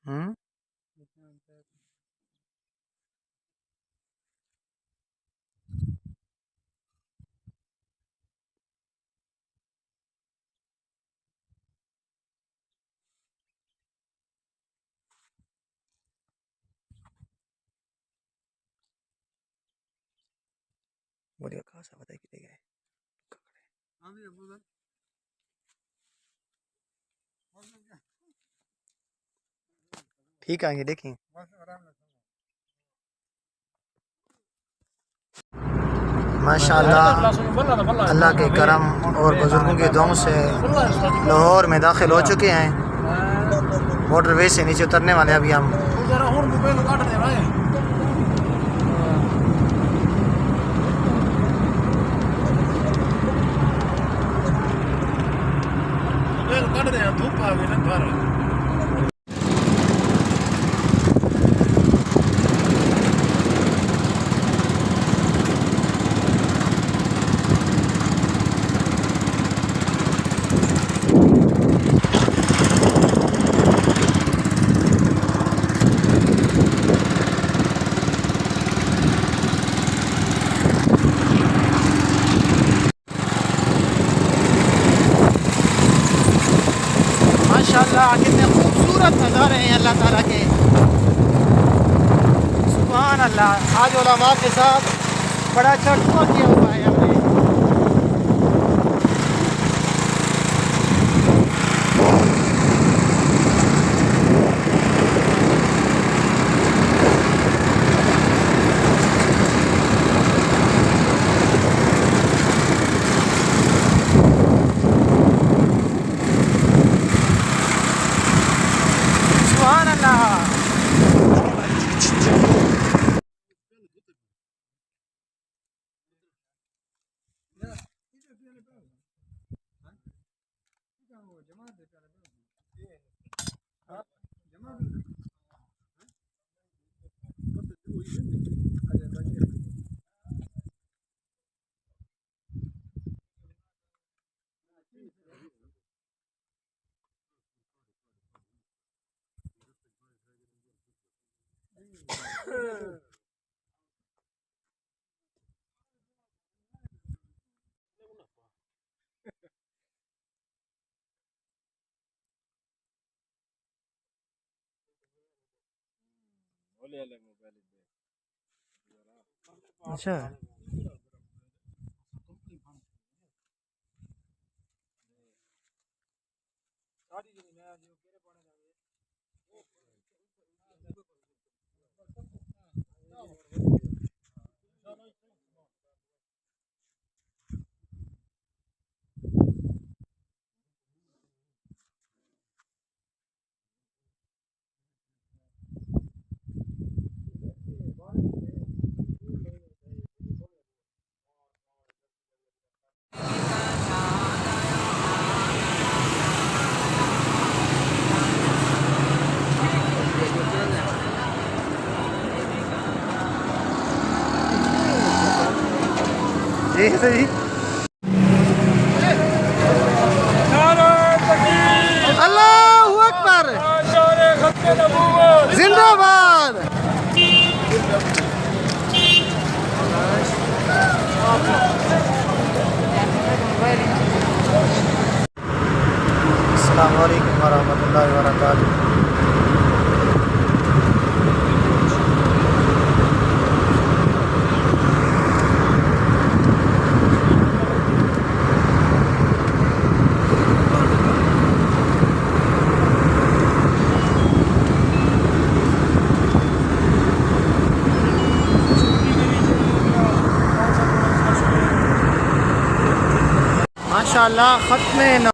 हम्म। बढ़िया खासा बताइए कितने गए। ठीक आएंगे देखें। माशाअल्लाह अल्लाह के करम और बुजुर्गों की दुआओं से लाहौर में दाखिल हो चुके हैं। मोटरवे से नीचे उतरने वाले अभी हम। माशाअल्लाह कितने खूबसूरत नज़ारे हैं अल्लाह ताला के। सुभान अल्लाह। आज उलमा के साथ बड़ा चर्चा किया हुआ है हमने। सुभान अल्लाह। अच्छा जी सही। अल्लाहू अकबर। जिंदाबाद। अस्सलाम वालेकुम वरहमतुल्लाहि वबरकातुहू। माशाअल्लाह ख़त्म